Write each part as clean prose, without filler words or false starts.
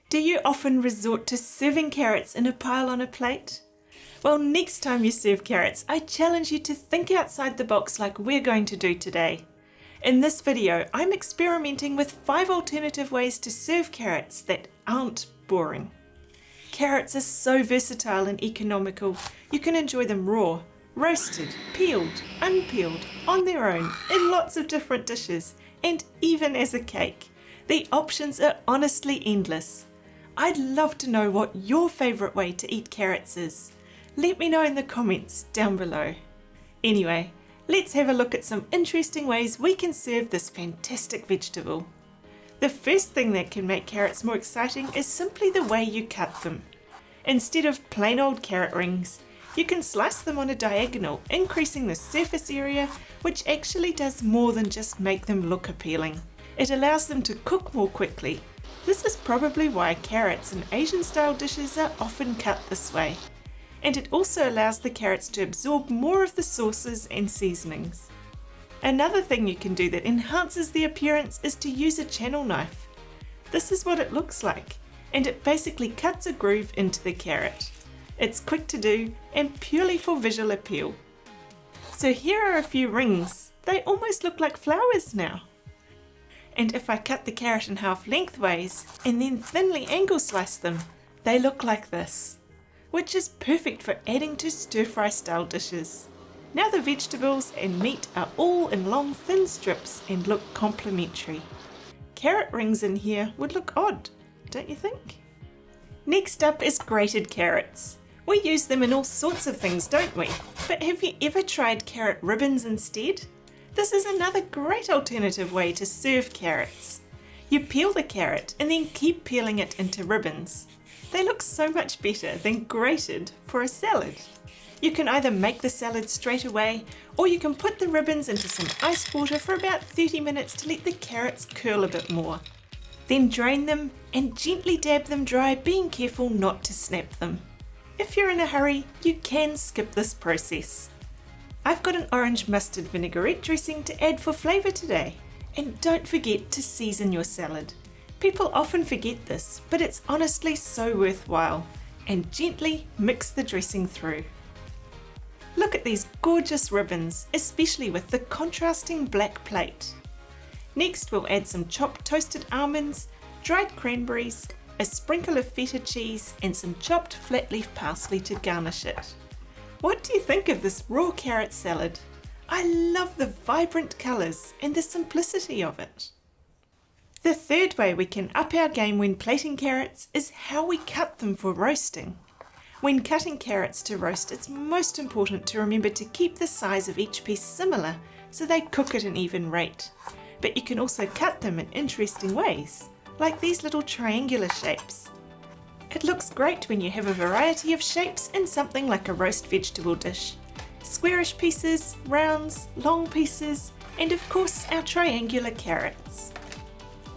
Do you often resort to serving carrots in a pile on a plate? Well, next time you serve carrots, I challenge you to think outside the box like we're going to do today. In this video, I'm experimenting with 5 alternative ways to serve carrots that aren't boring. Carrots are so versatile and economical. You can enjoy them raw, roasted, peeled, unpeeled, on their own, in lots of different dishes, and even as a cake. The options are honestly endless. I'd love to know what your favourite way to eat carrots is. Let me know in the comments down below. Anyway, let's have a look at some interesting ways we can serve this fantastic vegetable. The first thing that can make carrots more exciting is simply the way you cut them. Instead of plain old carrot rings, you can slice them on a diagonal, increasing the surface area, which actually does more than just make them look appealing. It allows them to cook more quickly. This is probably why carrots in Asian-style dishes are often cut this way. And it also allows the carrots to absorb more of the sauces and seasonings. Another thing you can do that enhances the appearance is to use a channel knife. This is what it looks like, and it basically cuts a groove into the carrot. It's quick to do and purely for visual appeal. So here are a few rings. They almost look like flowers now. And if I cut the carrot in half lengthways and then thinly angle slice them, they look like this, which is perfect for adding to stir-fry style dishes. Now the vegetables and meat are all in long thin strips and look complementary. Carrot rings in here would look odd, don't you think? Next up is grated carrots. We use them in all sorts of things, don't we? But have you ever tried carrot ribbons instead? This is another great alternative way to serve carrots. You peel the carrot and then keep peeling it into ribbons. They look so much better than grated for a salad. You can either make the salad straight away, or you can put the ribbons into some ice water for about 30 minutes to let the carrots curl a bit more. Then drain them and gently dab them dry, being careful not to snap them. If you're in a hurry, you can skip this process. I've got an orange mustard vinaigrette dressing to add for flavour today. And don't forget to season your salad. People often forget this, but it's honestly so worthwhile. And gently mix the dressing through. Look at these gorgeous ribbons, especially with the contrasting black plate. Next we'll add some chopped toasted almonds, dried cranberries, a sprinkle of feta cheese and some chopped flat leaf parsley to garnish it. What do you think of this raw carrot salad? I love the vibrant colours and the simplicity of it. The third way we can up our game when plating carrots is how we cut them for roasting. When cutting carrots to roast, it's most important to remember to keep the size of each piece similar so they cook at an even rate. But you can also cut them in interesting ways, like these little triangular shapes. It looks great when you have a variety of shapes in something like a roast vegetable dish. Squarish pieces, rounds, long pieces, and of course our triangular carrots.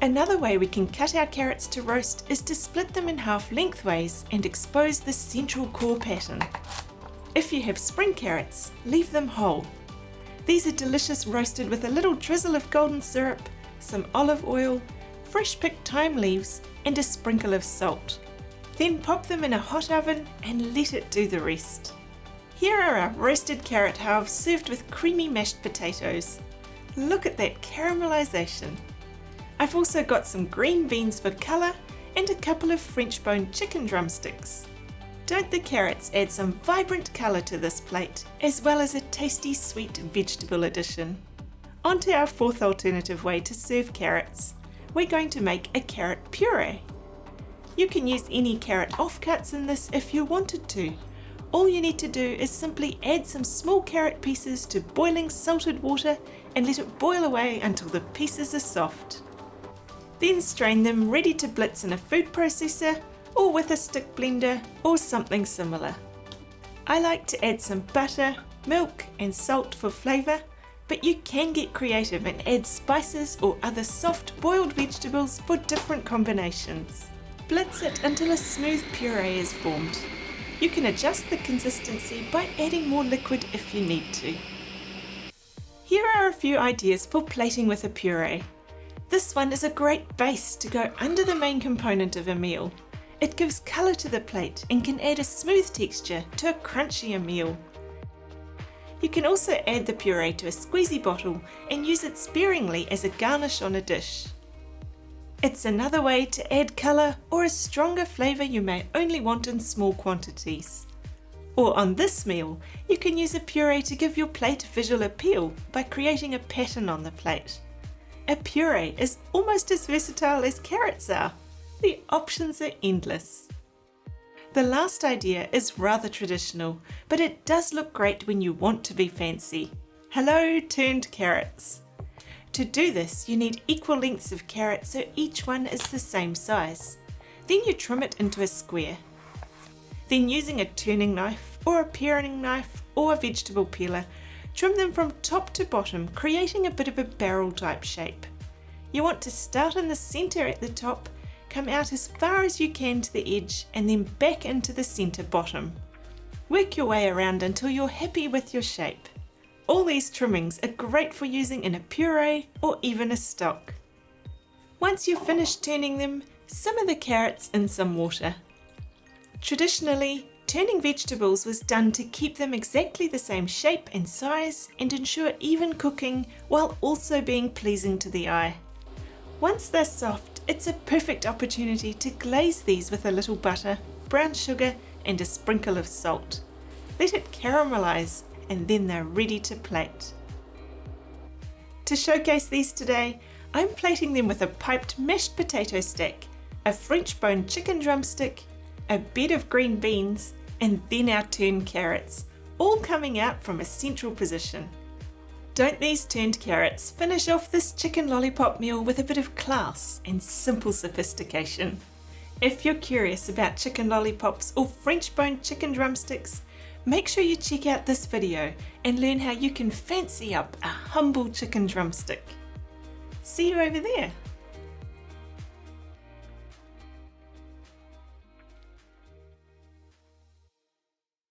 Another way we can cut our carrots to roast is to split them in half lengthways and expose the central core pattern. If you have spring carrots, leave them whole. These are delicious roasted with a little drizzle of golden syrup, some olive oil, fresh picked thyme leaves, and a sprinkle of salt. Then pop them in a hot oven and let it do the rest. Here are our roasted carrot halves served with creamy mashed potatoes. Look at that caramelization. I've also got some green beans for colour and a couple of French boned chicken drumsticks. Don't the carrots add some vibrant colour to this plate, as well as a tasty sweet vegetable addition? On to our fourth alternative way to serve carrots. We're going to make a carrot puree. You can use any carrot offcuts in this if you wanted to. All you need to do is simply add some small carrot pieces to boiling salted water and let it boil away until the pieces are soft. Then strain them ready to blitz in a food processor or with a stick blender or something similar. I like to add some butter, milk and salt for flavour, but you can get creative and add spices or other soft boiled vegetables for different combinations. Blitz it until a smooth puree is formed. You can adjust the consistency by adding more liquid if you need to. Here are a few ideas for plating with a puree. This one is a great base to go under the main component of a meal. It gives colour to the plate and can add a smooth texture to a crunchier meal. You can also add the puree to a squeezy bottle and use it sparingly as a garnish on a dish. It's another way to add colour or a stronger flavour you may only want in small quantities. Or on this meal, you can use a puree to give your plate visual appeal by creating a pattern on the plate. A puree is almost as versatile as carrots are. The options are endless. The last idea is rather traditional, but it does look great when you want to be fancy. Hello, turned carrots. To do this, you need equal lengths of carrot so each one is the same size. Then you trim it into a square. Then using a turning knife or a paring knife or a vegetable peeler, trim them from top to bottom, creating a bit of a barrel type shape. You want to start in the centre at the top, come out as far as you can to the edge and then back into the centre bottom. Work your way around until you're happy with your shape. All these trimmings are great for using in a puree or even a stock. Once you've finished turning them, simmer the carrots in some water. Traditionally, turning vegetables was done to keep them exactly the same shape and size and ensure even cooking while also being pleasing to the eye. Once they're soft, it's a perfect opportunity to glaze these with a little butter, brown sugar and a sprinkle of salt. Let it caramelize and then they're ready to plate. To showcase these today, I'm plating them with a piped mashed potato stack, a French bone chicken drumstick, a bed of green beans, and then our turned carrots, all coming out from a central position. Don't these turned carrots finish off this chicken lollipop meal with a bit of class and simple sophistication? If you're curious about chicken lollipops or French bone chicken drumsticks, make sure you check out this video and learn how you can fancy up a humble chicken drumstick. See you over there.